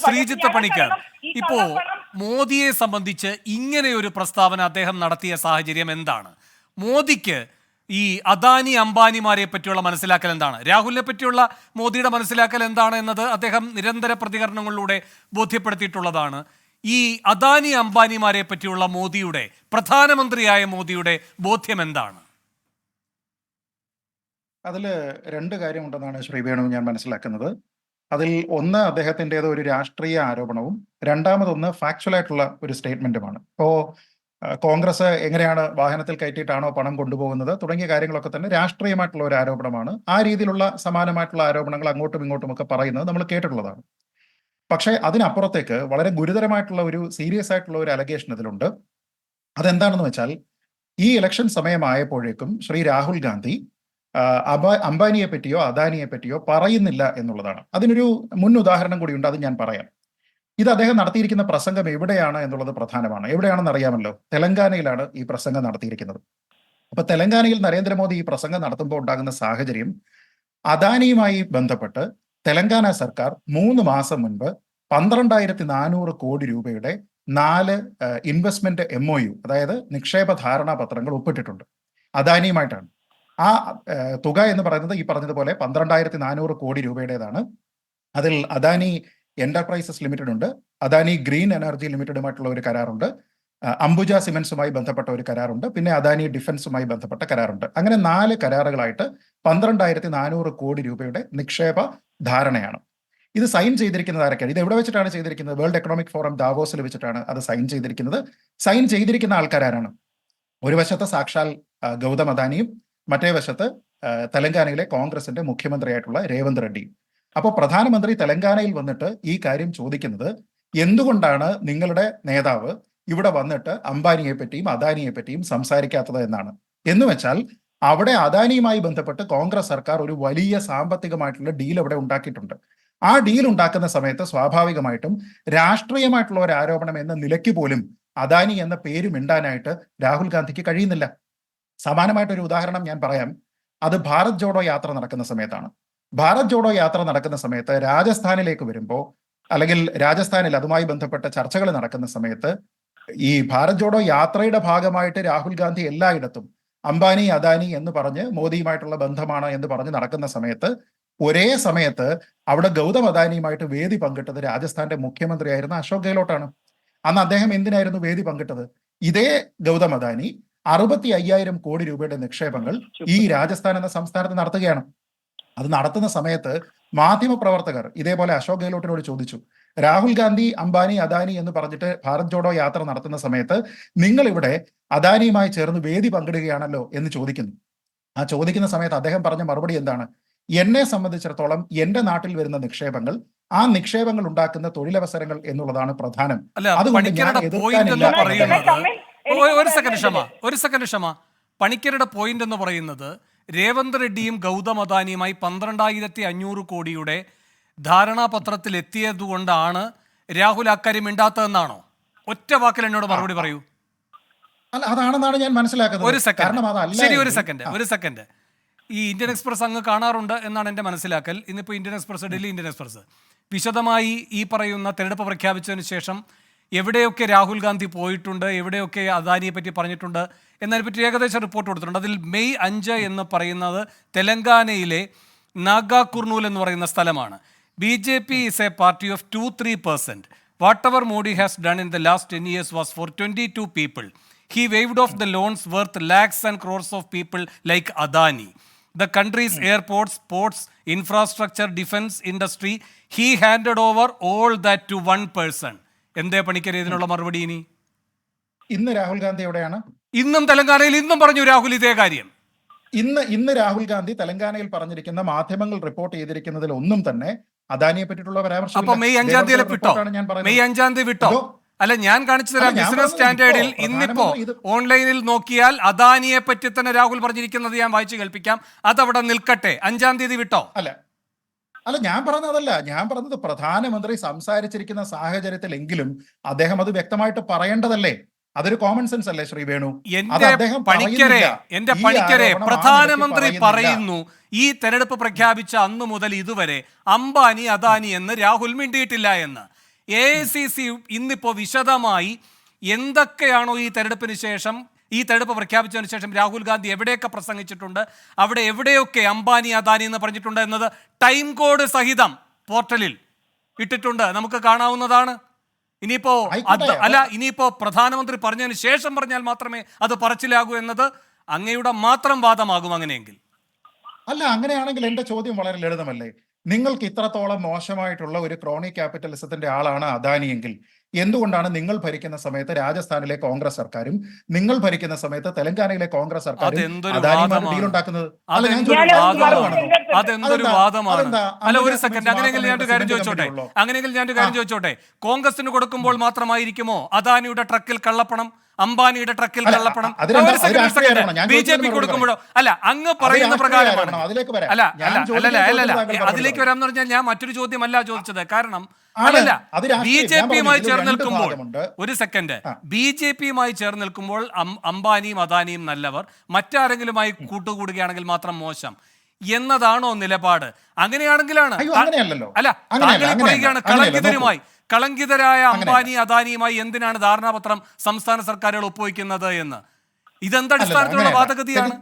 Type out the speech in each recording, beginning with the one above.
ശ്രീജിത്ത് പണിക്കർ, ഇപ്പോ മോദിയെ സംബന്ധിച്ച് ഇങ്ങനെ ഒരു പ്രസ്താവന അദ്ദേഹം നടത്തിയ സാഹചര്യം എന്താണ്? മോദിക്ക് ഈ അദാനി അംബാനിമാരെ പറ്റിയുള്ള മനസ്സിലാക്കൽ എന്താണ്? രാഹുലിനെ പറ്റിയുള്ള മോദിയുടെ മനസ്സിലാക്കൽ എന്താണ് എന്നത് അദ്ദേഹം നിരന്തര പ്രതികരണങ്ങളിലൂടെ ബോധ്യപ്പെടുത്തിയിട്ടുള്ളതാണ്. ഈ അദാനി അംബാനിമാരെ പറ്റിയുള്ള മോദിയുടെ, പ്രധാനമന്ത്രിയായ മോദിയുടെ ബോധ്യം എന്താണ്? അതിൽ രണ്ട് കാര്യമുണ്ടെന്നാണ് ശ്രീ വേണു ഞാൻ മനസ്സിലാക്കുന്നത്. അതിൽ ഒന്ന് അദ്ദേഹത്തിൻ്റെത് ഒരു രാഷ്ട്രീയ ആരോപണവും രണ്ടാമതൊന്ന് ഫാക്ച്വൽ ആയിട്ടുള്ള ഒരു സ്റ്റേറ്റ്മെന്റുമാണ്. ഇപ്പോൾ കോൺഗ്രസ് എങ്ങനെയാണ് വാഹനത്തിൽ കയറ്റിയിട്ടാണോ പണം കൊണ്ടുപോകുന്നത് തുടങ്ങിയ കാര്യങ്ങളൊക്കെ തന്നെ രാഷ്ട്രീയമായിട്ടുള്ള ഒരു ആരോപണമാണ്. ആ രീതിയിലുള്ള സമാനമായിട്ടുള്ള ആരോപണങ്ങൾ അങ്ങോട്ടും ഇങ്ങോട്ടും ഒക്കെ പറയുന്നത് നമ്മൾ കേട്ടിട്ടുള്ളതാണ്. പക്ഷേ അതിനപ്പുറത്തേക്ക് വളരെ ഗുരുതരമായിട്ടുള്ള ഒരു സീരിയസ് ആയിട്ടുള്ള ഒരു അലഗേഷൻ ഇതിലുണ്ട്. അതെന്താണെന്ന് വെച്ചാൽ, ഈ ഇലക്ഷൻ സമയമായപ്പോഴേക്കും ശ്രീ രാഹുൽ ഗാന്ധി അംബാനിയെ പറ്റിയോ അദാനിയെ പറ്റിയോ പറയുന്നില്ല എന്നുള്ളതാണ്. അതിനൊരു മുൻ ഉദാഹരണം കൂടിയുണ്ട്, അത് ഞാൻ പറയാം. ഇത് അദ്ദേഹം നടത്തിയിരിക്കുന്ന പ്രസംഗം എവിടെയാണ് എന്നുള്ളത് പ്രധാനമാണ്. എവിടെയാണെന്ന് അറിയാമല്ലോ, തെലങ്കാനയിലാണ് ഈ പ്രസംഗം നടത്തിയിരിക്കുന്നത്. അപ്പൊ തെലങ്കാനയിൽ നരേന്ദ്രമോദി ഈ പ്രസംഗം നടത്തുമ്പോൾ ഉണ്ടാകുന്ന സാഹചര്യം, അദാനിയുമായി ബന്ധപ്പെട്ട് തെലങ്കാന സർക്കാർ 3 മാസം മുൻപ് 12,400 കോടി രൂപയുടെ 4 ഇൻവെസ്റ്റ്മെന്റ് MOU, അതായത് നിക്ഷേപ ധാരണാപത്രങ്ങൾ ഒപ്പിട്ടിട്ടുണ്ട് അദാനിയുമായിട്ടാണ്. ആ തുക എന്ന് പറയുന്നത് ഈ പറഞ്ഞതുപോലെ 12,400 കോടി രൂപയുടേതാണ്. അതിൽ അദാനി എന്റർപ്രൈസസ് ലിമിറ്റഡ് ഉണ്ട്, അദാനി ഗ്രീൻ എനർജി ലിമിറ്റഡുമായിട്ടുള്ള ഒരു കരാറുണ്ട്, അംബുജ സിമെന്റ്സുമായി ബന്ധപ്പെട്ട ഒരു കരാറുണ്ട്, പിന്നെ അദാനി ഡിഫൻസുമായി ബന്ധപ്പെട്ട കരാറുണ്ട്. അങ്ങനെ 4 കരാറുകളായിട്ട് 12,400 കോടി രൂപയുടെ നിക്ഷേപ ധാരണയാണ്. ഇത് സൈൻ ചെയ്തിരിക്കുന്നത് ആരൊക്കെയാണ്? ഇത് എവിടെ വെച്ചിട്ടാണ് ചെയ്തിരിക്കുന്നത്? വേൾഡ് എക്കണോമിക് ഫോറം ദാവോസിൽ വെച്ചിട്ടാണ് അത് സൈൻ ചെയ്തിരിക്കുന്നത്. സൈൻ ചെയ്തിരിക്കുന്ന ആൾക്കാരാണ് ഒരു വശത്ത് സാക്ഷാൽ ഗൗതം അദാനിയും മറ്റേ വശത്ത് തെലങ്കാനയിലെ കോൺഗ്രസിന്റെ മുഖ്യമന്ത്രിയായിട്ടുള്ള രേവന്ത് റെഡ്ഡിയും. അപ്പോൾ പ്രധാനമന്ത്രി തെലങ്കാനയിൽ വന്നിട്ട് ഈ കാര്യം ചോദിക്കുന്നത്, എന്തുകൊണ്ടാണ് നിങ്ങളുടെ നേതാവ് ഇവിടെ വന്നിട്ട് അംബാനിയെ പറ്റിയും അദാനിയെ പറ്റിയും സംസാരിക്കാത്തത് എന്നാണ്. എന്ന് വെച്ചാൽ അവിടെ അദാനിയുമായി ബന്ധപ്പെട്ട് കോൺഗ്രസ് സർക്കാർ ഒരു വലിയ സാമ്പത്തികമായിട്ടുള്ള ഡീൽ അവിടെ ഉണ്ടാക്കിയിട്ടുണ്ട്. ആ ഡീൽ ഉണ്ടാക്കുന്ന സമയത്ത് സ്വാഭാവികമായിട്ടും രാഷ്ട്രീയമായിട്ടുള്ള ഒരു ആരോപണം എന്ന നിലയ്ക്ക് പോലും അദാനി എന്ന പേര് മിണ്ടാനായിട്ട് രാഹുൽ ഗാന്ധിക്ക് കഴിയുന്നില്ല. സമാനമായിട്ടൊരു ഉദാഹരണം ഞാൻ പറയാം. അത് ഭാരത് ജോഡോ യാത്ര നടക്കുന്ന സമയത്താണ്. ഭാരത് ജോഡോ യാത്ര നടക്കുന്ന സമയത്ത് രാജസ്ഥാനിലേക്ക് വരുമ്പോൾ, അല്ലെങ്കിൽ രാജസ്ഥാനിൽ അതുമായി ബന്ധപ്പെട്ട ചർച്ചകൾ നടക്കുന്ന സമയത്ത്, ഈ ഭാരത് ജോഡോ യാത്രയുടെ ഭാഗമായിട്ട് രാഹുൽ ഗാന്ധി എല്ലായിടത്തും അംബാനി അദാനി എന്ന് പറഞ്ഞ് മോദിയുമായിട്ടുള്ള ബന്ധമാണ് എന്ന് പറഞ്ഞ് നടക്കുന്ന സമയത്ത്, ഒരേ സമയത്ത് അവിടെ ഗൗതം അദാനിയുമായിട്ട് വേദി പങ്കിട്ടത് രാജസ്ഥാന്റെ മുഖ്യമന്ത്രിയായിരുന്ന അശോക് ഗെഹ്ലോട്ടാണ്. അന്ന് അദ്ദേഹം എന്തിനായിരുന്നു വേദി പങ്കിട്ടത്? ഇതേ ഗൗതം അദാനി 65,000 കോടി രൂപയുടെ നിക്ഷേപങ്ങൾ ഈ രാജസ്ഥാൻ എന്ന സംസ്ഥാനത്ത് നടത്തുകയാണ്. അത് നടത്തുന്ന സമയത്ത് മാധ്യമപ്രവർത്തകർ ഇതേപോലെ അശോക് ഗെഹ്ലോട്ടിനോട് ചോദിച്ചു, രാഹുൽ ഗാന്ധി അംബാനി അദാനി എന്ന് പറഞ്ഞിട്ട് ഭാരത് ജോഡോ യാത്ര നടത്തുന്ന സമയത്ത് നിങ്ങൾ ഇവിടെ അദാനിയുമായി ചേർന്ന് വേദി പങ്കിടുകയാണല്ലോ എന്ന് ചോദിക്കുന്നു. ആ ചോദിക്കുന്ന സമയത്ത് അദ്ദേഹം പറഞ്ഞ മറുപടി എന്താണ്? എന്നെ സംബന്ധിച്ചിടത്തോളം എന്റെ നാട്ടിൽ വരുന്ന നിക്ഷേപങ്ങൾ, ആ നിക്ഷേപങ്ങൾ ഉണ്ടാക്കുന്ന തൊഴിലവസരങ്ങൾ എന്നുള്ളതാണ് പ്രധാനം. അതുകൊണ്ട് ഞാൻ എതിർക്കാനില്ല. ഒരു സെക്കൻഡ് ക്ഷമ. പണിക്കരുടെ പോയിന്റ് എന്ന് പറയുന്നത്, രേവന്ത് റെഡ്ഡിയും ഗൗതം അദാനിയുമായി 12,500 കോടിയുടെ ധാരണാപത്രത്തിൽ എത്തിയതുകൊണ്ടാണ് രാഹുൽ അക്കാര്യം മിണ്ടാത്തതെന്നാണോ? ഒറ്റ വാക്കിൽ എന്നോട് മറുപടി പറയൂ. അതാണെന്നാണ് ഞാൻ മനസ്സിലാക്കുന്നത്. ഒരു സെക്കൻഡ്. ഈ ഇന്ത്യൻ എക്സ്പ്രസ് അങ്ങ് കാണാറുണ്ട് എന്നാണ് എൻ്റെ മനസ്സിലാക്കൽ. ഇന്നിപ്പോൾ Indian express, Delhi Indian express വിശദമായി ഈ പറയുന്ന തെരഞ്ഞെടുപ്പ് പ്രഖ്യാപിച്ചതിന് ശേഷം എവിടെയൊക്കെ രാഹുൽ ഗാന്ധി പോയിട്ടുണ്ട്, എവിടെയൊക്കെ അദാനിയെ പറ്റി പറഞ്ഞിട്ടുണ്ട് എന്നതിനെപ്പറ്റി ഏകദേശം റിപ്പോർട്ട് കൊടുത്തിട്ടുണ്ട്. അതിൽ മെയ് 5 എന്ന് പറയുന്നത് തെലങ്കാനയിലെ നാഗാ കുർണൂൽ എന്ന് പറയുന്ന സ്ഥലമാണ്. BJP is a party of 2-3%. Whatever Modi has done in the last 10 years was for 22 people. He waived off the loans worth lakhs and crores of people like Adani. The country's airports, ports, infrastructure, defense industry, he handed over all that to one person. എന്തേ പണിക്കരെ ഇതിനുള്ള മറുപടി? ഇന്ന് രാഹുൽ ഗാന്ധി എവിടെയാണ്? ഇന്നും തെലങ്കാനയിൽ ഇന്നും പറഞ്ഞു രാഹുൽ ഇതേ കാര്യം. ഇന്ന് രാഹുൽ ഗാന്ധി തെലങ്കാനയിൽ പറഞ്ഞിരിക്കുന്ന, മാധ്യമങ്ങൾ റിപ്പോർട്ട് ചെയ്തിരിക്കുന്നതിൽ ഒന്നും തന്നെ അദാനിയെ പറ്റിയിട്ടുള്ള പരാമർശം. അപ്പൊ മെയ് 5 വിട്ടോ? മെയ് 5 വിട്ടോ? അല്ല, ഞാൻ കാണിച്ചു തരാം. ബിസിനസ് സ്റ്റാൻഡേർഡിൽ ഇന്നിപ്പോ ഓൺലൈനിൽ നോക്കിയാൽ അദാനിയെ പറ്റി തന്നെ രാഹുൽ പറഞ്ഞിരിക്കുന്നത് ഞാൻ വായിച്ചു കേൾപ്പിക്കാം. അതവിടെ നിൽക്കട്ടെ. 5 വിട്ടോ? അല്ല, ഞാൻ പറഞ്ഞതല്ല. ഞാൻ പറഞ്ഞത് പ്രധാനമന്ത്രി സംസാരിച്ചിരിക്കുന്ന സാഹചര്യത്തിലെങ്കിലും അദ്ദേഹം അത് വ്യക്തമായിട്ട് പറയേണ്ടതല്ലേ? അതൊരു കോമൺ സെൻസ് അല്ലേ ശ്രീ വേണു? എന്റെ പണിക്കരെ പ്രധാനമന്ത്രി പറയുന്നു, ഈ തെരഞ്ഞെടുപ്പ് പ്രഖ്യാപിച്ച അന്നു മുതൽ ഇതുവരെ അംബാനി അദാനി എന്ന് രാഹുൽ മിണ്ടിയിട്ടില്ല എന്ന്. AICC ഇന്നിപ്പോൾ വിശദമായി എന്തൊക്കെയാണോ ഈ തെരഞ്ഞെടുപ്പ് പ്രഖ്യാപിച്ചതിന് ശേഷം രാഹുൽ ഗാന്ധി എവിടെയൊക്കെ പ്രസംഗിച്ചിട്ടുണ്ട്, അവിടെ എവിടെയൊക്കെ അംബാനി അദാനി എന്ന് പറഞ്ഞിട്ടുണ്ട് എന്നത് ടൈം കോഡ് സഹിതം പോർട്ടലിൽ ഇട്ടിട്ടുണ്ട്, നമുക്ക് കാണാവുന്നതാണ്. ഇനിയിപ്പോ പ്രധാനമന്ത്രി പറഞ്ഞതിന് ശേഷം പറഞ്ഞാൽ മാത്രമേ അത് പറച്ചിലാകൂ എന്നത് അങ്ങയുടെ മാത്രം വാദമാകും അങ്ങനെയെങ്കിൽ. അല്ല, അങ്ങനെയാണെങ്കിൽ എന്റെ ചോദ്യം വളരെ ലളിതമല്ലേ? നിങ്ങൾക്ക് ഇത്രത്തോളം മോശമായിട്ടുള്ള ഒരു ക്രോണിക് ക്യാപിറ്റലിസത്തിന്റെ ആളാണ് അദാനിയെങ്കിൽ എന്തുകൊണ്ടാണ് നിങ്ങൾ ഭരിക്കുന്ന സമയത്ത് രാജസ്ഥാനിലെ കോൺഗ്രസ് സർക്കാരും നിങ്ങൾ ഭരിക്കുന്ന സമയത്ത് തെലങ്കാനയിലെ കോൺഗ്രസ് സർക്കാരും അദാനിയുമായി ഡീൽ ഉണ്ടാക്കുന്നത്? അതെന്തൊരു വാദമാണ്. അല്ല, ഒരു സെക്കൻഡ്, അങ്ങനെയെങ്കിൽ ഞാനൊരു കാര്യം ചോദിച്ചോട്ടെ, കോൺഗ്രസിന് കൊടുക്കുമ്പോൾ മാത്രമായിരിക്കുമോ അദാനിയുടെ ട്രക്കിൽ കള്ളപ്പണം, അംബാനിയുടെ ട്രക്കിൽ കള്ളപ്പണം? BJP കൊടുക്കുമ്പോഴോ? അല്ല, അങ്ങ് പറയുന്ന പ്രകാരമാണ്. അതിലേക്ക് വരാമെന്ന് പറഞ്ഞാൽ ഞാൻ മറ്റൊരു ചോദ്യമല്ല ചോദിച്ചത്. കാരണം BJPയുമായി ചേർന്ന് നിൽക്കുമ്പോൾ, ഒരു സെക്കൻഡ്, BJPയുമായി ചേർന്ന് നിൽക്കുമ്പോൾ അംബാനിയും അദാനിയും നല്ലവർ, മറ്റാരെങ്കിലുമായി കൂട്ടുകൂടുകയാണെങ്കിൽ മാത്രം മോശം എന്നതാണോ നിലപാട്? അങ്ങനെയാണെങ്കിലാണ് അല്ല, താങ്കൾ പറയുകയാണ് കളങ്കിതരായ അംബാനി അദാനിയുമായി എന്തിനാണ് ധാരണാപത്രം സംസ്ഥാന സർക്കാരുകൾ ഒപ്പുവയ്ക്കുന്നത് എന്ന്. ഇതെന്താ അടിസ്ഥാനത്തിലുള്ള വാദഗതിയാണ്?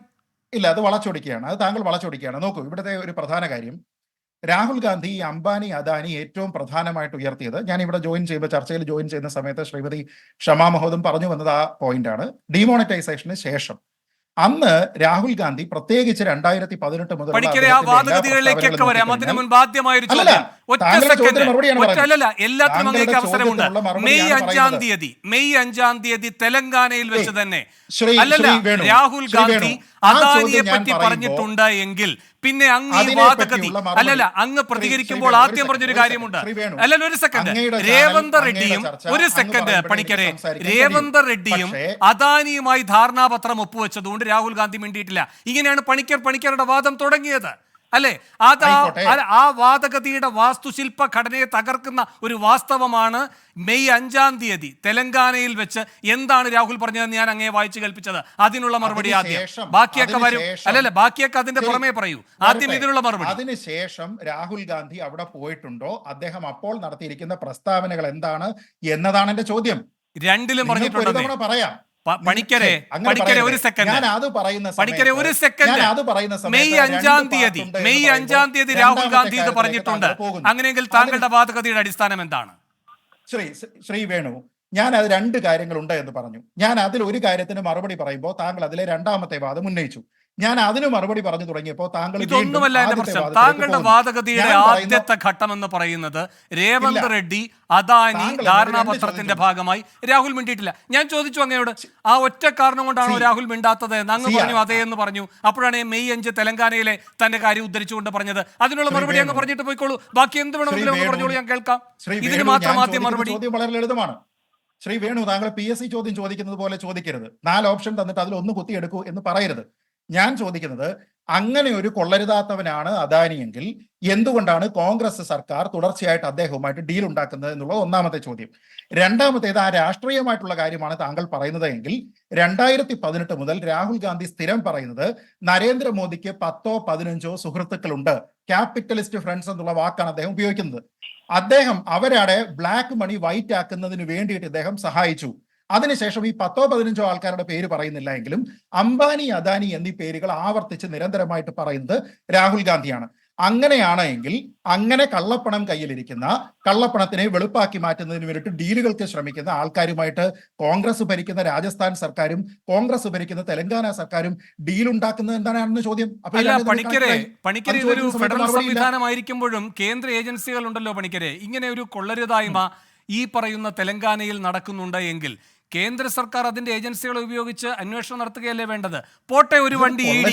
ഇല്ല, അത് വളച്ചൊടിക്കുകയാണ്. അത് താങ്കൾ വളച്ചൊടിക്കുകയാണ്. നോക്കൂ, ഇവിടുത്തെ ഒരു പ്രധാന കാര്യം, രാഹുൽ ഗാന്ധി ഈ അംബാനി അദാനി ഏറ്റവും പ്രധാനമായിട്ട് ഉയർത്തിയത്, ഞാൻ ഇവിടെ ചർച്ചയിൽ ജോയിൻ ചെയ്യുന്ന സമയത്ത് ശ്രീമതി ഷമാ മഹോദം പറഞ്ഞു വന്നത് ആ പോയിന്റാണ്. ഡിമോണിറ്റൈസേഷന് ശേഷം അന്ന് രാഹുൽ ഗാന്ധി പ്രത്യേകിച്ച് 2018 മുതൽ മെയ് 5 തെലങ്കാനയിൽ വെച്ച് തന്നെ രാഹുൽ ഗാന്ധി അദാനിയെ പറ്റി പറഞ്ഞിട്ടുണ്ട് എങ്കിൽ പിന്നെ അങ്ങ് പ്രതികരിക്കുമ്പോൾ ആദ്യം പറഞ്ഞൊരു കാര്യമുണ്ട്. അല്ലല്ലോ, ഒരു സെക്കൻഡ്, രേവന്ത് റെഡ്ഡിയും അദാനിയുമായി ധാരണാപത്രം ഒപ്പുവെച്ചതുകൊണ്ട് രാഹുൽ ഗാന്ധി മിണ്ടിയിട്ടില്ല. ഇങ്ങനെയാണ് പണിക്കരുടെ വാദം തുടങ്ങിയത്, അല്ലെ? ആ വാദഗതിയുടെ വാസ്തുശില്പ ഘടനയെ തകർക്കുന്ന ഒരു വാസ്തവമാണ് മെയ് 5 തെലങ്കാനയിൽ വെച്ച് എന്താണ് രാഹുൽ പറഞ്ഞതെന്ന് ഞാൻ അങ്ങേ വായിച്ചു കേൾപ്പിച്ചത്. അതിനുള്ള മറുപടി ആദ്യം, ബാക്കിയൊക്കെ വരും. ബാക്കിയൊക്കെ അതിന്റെ പുറമേ പറയൂ. ആദ്യം ഇതിനുള്ള മറുപടി. അതിനുശേഷം രാഹുൽ ഗാന്ധി അവിടെ പോയിട്ടുണ്ടോ, അദ്ദേഹം അപ്പോൾ നടത്തിയിരിക്കുന്ന പ്രസ്താവനകൾ എന്താണ് എന്നതാണ് എന്റെ ചോദ്യം. രണ്ടിലും പറഞ്ഞിട്ടുണ്ട്. പറയാം പണിക്കരെ ഒരു സെക്കൻഡ്, മെയ് 5 രാഹുൽ ഗാന്ധി ഇത് പറഞ്ഞിട്ടുണ്ട്. അങ്ങനെയെങ്കിൽ താങ്കളുടെ വാദഗതിയുടെ അടിസ്ഥാനം എന്താണ്? ശ്രീ വേണു, ഞാൻ അത് രണ്ട് കാര്യങ്ങളുണ്ട് എന്ന് പറഞ്ഞു. ഞാൻ അതിൽ ഒരു കാര്യത്തിന് മറുപടി പറയുമ്പോൾ താങ്കൾ അതിലെ രണ്ടാമത്തെ വാദം ഉന്നയിച്ചു. ഞാൻ അതിന് മറുപടി പറഞ്ഞു തുടങ്ങിയപ്പോൾ താങ്കൾ ഇതൊന്നുമല്ല എന്റെ പ്രശ്നം. താങ്കളുടെ വാദഗതിയുടെ ആദ്യത്തെ ഘട്ടം എന്ന് പറയുന്നത് രേവന്ത് റെഡ്ഡി അദാനി ധാരണാപത്രത്തിന്റെ ഭാഗമായി രാഹുൽ മിണ്ടിയിട്ടില്ല. ഞാൻ ചോദിച്ചു അങ്ങയോട്, ആ ഒറ്റ കാരണം കൊണ്ടാണോ രാഹുൽ മിണ്ടാത്തത് എന്ന്. അങ്ങ് പറഞ്ഞു അതേ എന്ന് പറഞ്ഞു. അപ്പോഴാണ് മെയ് 5 തെലങ്കാനയിലെ തന്റെ കാര്യം ഉദ്ധരിച്ചുകൊണ്ട് പറഞ്ഞത്. അതിനുള്ള മറുപടി അങ്ങ് പറഞ്ഞിട്ട് പോയിക്കോളൂ. ബാക്കി എന്ത് വേണമെങ്കിലും അങ്ങ് പറഞ്ഞോളൂ, ഞാൻ കേൾക്കാം. ഇതിന് മാത്രം ആദ്യം മറുപടി. വളരെ ലളിതമാണ് ശ്രീ വേണു. താങ്കൾ PSC ചോദ്യം ചോദിക്കുന്നത് പോലെ ചോദിക്കരുത്. 4 ഓപ്ഷൻ തന്നിട്ട് അതിൽ ഒന്ന് കുത്തിയെടുക്കൂ എന്ന് പറയരുത്. ഞാൻ ചോദിക്കുന്നത്, അങ്ങനെ ഒരു കൊള്ളരുതാത്തവനാണ് അദാനിയെങ്കിൽ എന്തുകൊണ്ടാണ് കോൺഗ്രസ് സർക്കാർ തുടർച്ചയായിട്ട് അദ്ദേഹവുമായിട്ട് ഡീൽ ഉണ്ടാക്കുന്നത് എന്നുള്ളത് ഒന്നാമത്തെ ചോദ്യം. രണ്ടാമത്തേത്, ആ രാഷ്ട്രീയമായിട്ടുള്ള കാര്യമാണ് താങ്കൾ പറയുന്നത് എങ്കിൽ 2018 മുതൽ രാഹുൽ ഗാന്ധി സ്ഥിരം പറയുന്നത് നരേന്ദ്രമോദിക്ക് 10-15 സുഹൃത്തുക്കളുണ്ട്. ക്യാപിറ്റലിസ്റ്റ് ഫ്രണ്ട്സ് എന്നുള്ള വാക്കാണ് അദ്ദേഹം ഉപയോഗിക്കുന്നത്. അദ്ദേഹം അവരുടെ ബ്ലാക്ക് മണി വൈറ്റ് ആക്കുന്നതിന് വേണ്ടിയിട്ട് ഇദ്ദേഹം സഹായിച്ചു. അതിനുശേഷം ഈ 10-15 ആൾക്കാരുടെ പേര് പറയുന്നില്ല എങ്കിലും അംബാനി അദാനി എന്നീ പേരുകൾ ആവർത്തിച്ച് നിരന്തരമായിട്ട് പറയുന്നത് രാഹുൽ ഗാന്ധിയാണ്. അങ്ങനെയാണ് എങ്കിൽ അങ്ങനെ കള്ളപ്പണം കയ്യിലിരിക്കുന്ന, കള്ളപ്പണത്തിനെ വെളുപ്പാക്കി മാറ്റുന്നതിന് വേണ്ടിയിട്ട് ഡീലുകൾക്ക് ശ്രമിക്കുന്ന ആൾക്കാരുമായിട്ട് കോൺഗ്രസ് ഭരിക്കുന്ന രാജസ്ഥാൻ സർക്കാരും കോൺഗ്രസ് ഭരിക്കുന്ന തെലങ്കാന സർക്കാരും ഡീൽ ഉണ്ടാക്കുന്നത് എന്താണെന്ന് ചോദ്യം. പണിക്കരെ ഇതൊരു ഫെഡറൽ സംവിധാനമായിരിക്കുമ്പോഴും കേന്ദ്ര ഏജൻസികൾ ഉണ്ടല്ലോ പണിക്കരെ. ഇങ്ങനെ ഒരു കൊള്ളരുതായ്മ ഈ പറയുന്ന തെലങ്കാനയിൽ നടക്കുന്നുണ്ട് എങ്കിൽ കേന്ദ്ര സർക്കാർ അതിന്റെ ഏജൻസികളെ ഉപയോഗിച്ച് അന്വേഷണം നടത്തുകയല്ലേ വേണ്ടത്? പോട്ടെ ഒരു വണ്ടി ED,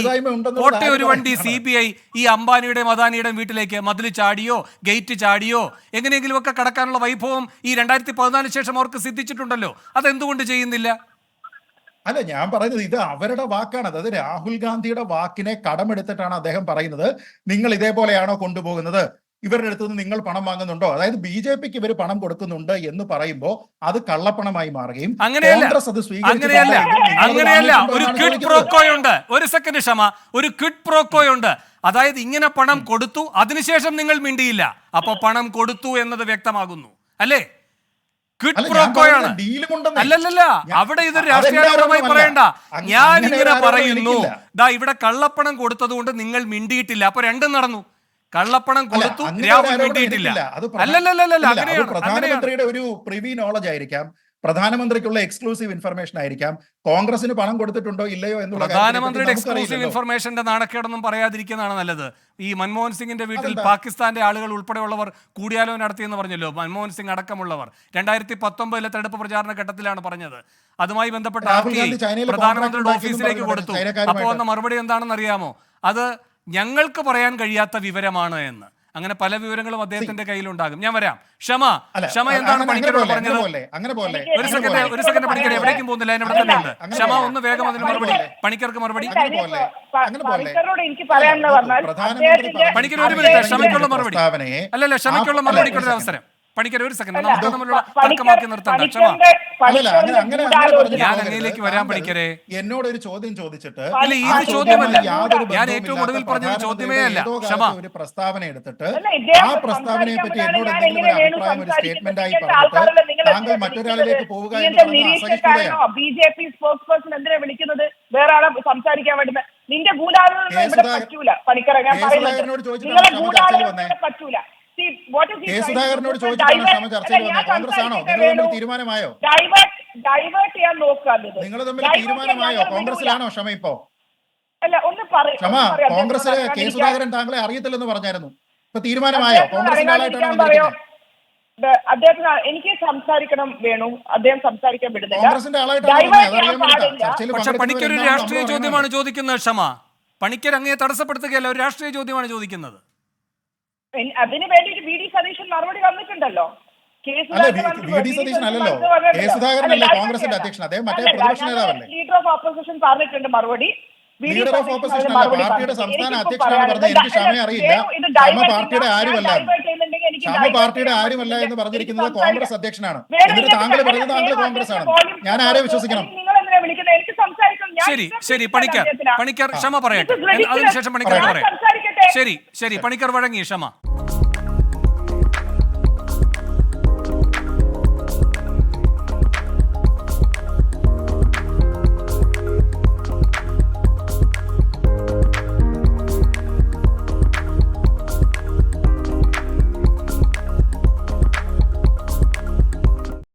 പോട്ടെ ഒരു വണ്ടി CBI ഈ അംബാനിയുടെയും അദാനിയുടെയും വീട്ടിലേക്ക് മതിൽ ചാടിയോ ഗേറ്റ് ചാടിയോ എങ്ങനെയെങ്കിലുമൊക്കെ കടക്കാനുള്ള വൈഭവം ഈ 2014 ശേഷം അവർക്ക് സിദ്ധിച്ചിട്ടുണ്ടല്ലോ. അതെന്തുകൊണ്ട് ചെയ്യുന്നില്ല? അല്ല, ഞാൻ പറയുന്നത് ഇത് അവരുടെ വാക്കാണ്. അതായത് രാഹുൽ ഗാന്ധിയുടെ വാക്കിനെ കടമെടുത്തിട്ടാണ് അദ്ദേഹം പറയുന്നത്, നിങ്ങൾ ഇതേപോലെയാണോ കൊണ്ടുപോകുന്നത്, ഇവരുടെ അടുത്ത് നിന്ന് നിങ്ങൾ പണം വാങ്ങുന്നുണ്ടോ? അതായത് BJPക്ക് ഇവർ പണം കൊടുക്കുന്നുണ്ട് എന്ന് പറയുമ്പോൾ അത് കള്ളപ്പണമായി മാറുകയും കോൺഗ്രസ് അത് അങ്ങനെയല്ല. ഒരു ക്വിഡ് പ്രോക്കോയുണ്ട്. ഒരു സെക്കൻഡ് ക്ഷമ, ഒരു ക്വിഡ് പ്രോക്കോയുണ്ട്. അതായത് ഇങ്ങനെ പണം കൊടുത്തു, അതിനുശേഷം നിങ്ങൾ മിണ്ടിയില്ല, അപ്പൊ പണം കൊടുത്തു എന്നത് വ്യക്തമാകുന്നു, അല്ലേ? ക്വിഡ് അല്ല, ഞാൻ പ്രോക്കോയാണ്. പറയുന്നത് ഡീലുമുണ്ടെന്നേ. അല്ലല്ല, അവിടെ ഇതൊരു രാഷ്ട്രീയ അതെന്റെ ആരോപണമായി ആരോപണമല്ല. പറയണ്ട. ഞാൻ അങ്ങനെ ഇങ്ങനെ ഒരു ആരോപണം പറയുന്നു, എനിക്കില്ല. ദാ ഇവിടെ കള്ളപ്പണം കൊടുത്തത് കൊണ്ട് നിങ്ങൾ മിണ്ടിയിട്ടില്ല. അപ്പൊ രണ്ടും നടന്നു. കള്ളപ്പണം കൊടുത്തു, അങ്ങനെ ഒരു രാഹുൽ ആരോപണം മിണ്ടിയിട്ടില്ല. എനിക്കില്ല. അത് അല്ലല്ലല്ല, ഇല്ല, അത് അങ്ങനെയാണ്. പ്രധാനമന്ത്രിയുടെ ഒരു പ്രിവി നോളജ് ആയിരിക്കാം, പ്രധാനമന്ത്രിക്കുള്ള എക്സ്ക്ലൂസീവ് ഇൻഫർമേഷൻ ആയിരിക്കാം. കോൺഗ്രസിന് പണം കൊടുത്തിട്ടുണ്ടോ ഇല്ലയോ എന്നുള്ള പ്രധാനമന്ത്രിയുടെ എക്സ്ക്ലൂസീവ് ഇൻഫർമേഷന്റെ നാണക്കേടൊന്നും പറയാതിരിക്കുന്നതാണ് നല്ലത്. ഈ മൻമോഹൻ സിംഗിന്റെ വീട്ടിൽ പാകിസ്ഥാന്റെ ആളുകൾ ഉൾപ്പെടെയുള്ളവർ കൂടിയാലോചന നടത്തിയെന്ന് പറഞ്ഞല്ലോ, മൻമോഹൻ സിംഗ് അടക്കമുള്ളവർ. 2019 തെരഞ്ഞെടുപ്പ് പ്രചാരണ ഘട്ടത്തിലാണ് പറഞ്ഞത്. അതുമായി ബന്ധപ്പെട്ട രാഹുൽ ഗാന്ധി ചൈനയിൽ പ്രധാനമന്ത്രിയുടെ കോൺട്രാക്ട് ഓഫീസിലേക്ക് ഉണ്ടാക്കി കൊടുത്തു. ചൈനക്കാരുമായിട്ട്. അപ്പോൾ വന്ന മറുപടി എന്താണെന്ന് അറിയാമോ? അത് ഞങ്ങൾക്ക് പറയാൻ കഴിയാത്ത വിവരമാണ് എന്ന്. അങ്ങനെ പല വിവരങ്ങളും അദ്ദേഹത്തിന്റെ കയ്യിലുണ്ടാകും. ഞാൻ വരാം. ക്ഷമ എന്താണ് പണിക്കരോട് പറഞ്ഞത്? ഒരു സെക്കൻഡ് പണിക്കർ എവിടേക്കും പോകുന്നില്ല, ഞാൻ ഇവിടെ തന്നെ ഉണ്ട്. ക്ഷമ ഒന്ന് വേഗം അതിന് മറുപടി. പണിക്കർക്ക് മറുപടി. എനിക്ക് പറയാനുള്ള പണിക്കർ ഒരു മിനിറ്റ്, ക്ഷമയ്ക്കുള്ള മറുപടി. അല്ലല്ല, ക്ഷമയ്ക്കുള്ള മറുപടിക്കുള്ള ഒരു അവസരം. പണിക്കർ ഒരു സെക്കൻഡ്, നമുക്ക് തമ്മിലുള്ള തർക്കമാക്കി നിർത്തണ്ട. ക്ഷമ, ഞാൻ അങ്ങയിലേക്ക് വരാൻ പണിക്കരെ. എന്നോട് ഒരു ചോദ്യം ചോദിച്ചിട്ട് ഇല്ല, ഇത് ചോദ്യമല്ല. ഞാൻ ഏറ്റവും ഒടുവിൽ പറഞ്ഞത് ചോദ്യമേ അല്ല. ക്ഷമ, ഒരു പ്രസ്താവന എടുത്തിട്ട് ആ പ്രസ്താവനയെ പറ്റി എന്നോട് എന്തെങ്കിലും ഒരു അഭിപ്രായം, ഒരു സ്റ്റേറ്റ്മെന്റ് ആയി പറഞ്ഞിട്ട് താങ്കൾ മറ്റൊരാളിലേക്ക് പോവുക എന്ന് പറഞ്ഞാൽ അസഹിഷ്ണുതയാണ്. ബിജെപി സ്പോക്സ് പേഴ്സൺ എന്തിനാ വിളിക്കുന്നത്? വേറെ ആളെ സംസാരിക്കാൻ വേണ്ടുന്ന നിന്റെ ഗൂഢാലോചന പറ്റൂല പണിക്കറ. ഞാൻ പറയുന്നത് നിങ്ങളെ ഗൂഢാലോചന പറ്റൂല. സുധാകരനോട് ചോദിച്ചിട്ടാണ് ക്ഷമ ചർച്ചയിൽ വന്നത്. കോൺഗ്രസ് ആണോ? നിങ്ങൾ തമ്മിൽ തീരുമാനമായോ? ഡൈവേർട്ട് ചെയ്യാൻ നോക്കാത്തത്. നിങ്ങൾ തമ്മിൽ തീരുമാനമായോ? കോൺഗ്രസിലാണോ ക്ഷമ ഇപ്പോ? അല്ല, ഒന്ന് ക്ഷമ, കോൺഗ്രസിലെ കെ സുധാകരൻ താങ്കളെ അറിയത്തില്ലെന്ന് പറഞ്ഞായിരുന്നു. ഇപ്പൊ തീരുമാനമായോ? കോൺഗ്രസിന്റെ ആളായിട്ടാണോ വന്നിരിക്കുന്നത്? അദ്ദേഹത്തിന് എനിക്ക് സംസാരിക്കണം വേണു, അദ്ദേഹം സംസാരിക്കാൻ വിടുന്നില്ല. കോൺഗ്രസിന്റെ ആളായിട്ടാണ്. പക്ഷെ പണിക്കൊരു രാഷ്ട്രീയ ചോദ്യമാണ് ചോദിക്കുന്നത്. ക്ഷമ, പണിക്കർ അങ്ങയെ തടസ്സപ്പെടുത്തുകയല്ല, ഒരു രാഷ്ട്രീയ ചോദ്യമാണ് ചോദിക്കുന്നത്. അതിന് വേണ്ടിയിട്ട് വി ഡി സതീശൻ മറുപടി വന്നിട്ടുണ്ടല്ലോ. വി ഡി സതീശൻ അല്ലല്ലോ, കെ സുധാകരനല്ലേ കോൺഗ്രസിന്റെ അധ്യക്ഷൻ. അദ്ദേഹം മറ്റേ പ്രതിപക്ഷ നേതാവല്ലേ? ലീഡർ ഓഫ് ഓപ്പോസിഷൻ പറഞ്ഞിട്ടുണ്ട് മറുപടി. ലീഡർ ഓഫ് ഓപ്പോസിഷൻ അല്ല, പാർട്ടിയുടെ സംസ്ഥാന അധ്യക്ഷനാണ് പറഞ്ഞത്. എനിക്ക് ക്ഷമയെ അറിയില്ല, ക്ഷമ പാർട്ടിയുടെ ആരുമല്ല, ക്ഷമ പാർട്ടിയുടെ ആരുമല്ല എന്ന് പറഞ്ഞിരിക്കുന്നത് കോൺഗ്രസ് അധ്യക്ഷനാണ്. എന്നിട്ട് താങ്കൾ പറയുന്നത് താങ്കൾ കോൺഗ്രസ് ആണ്. ഞാൻ ആരെ വിശ്വസിക്കണം? ശരി, പണിക്കർ ക്ഷമ പറയട്ടെ, അതിനുശേഷം പണിക്കർ പറയാം. ശരി, പണിക്കർ വഴങ്ങി. ക്ഷമ.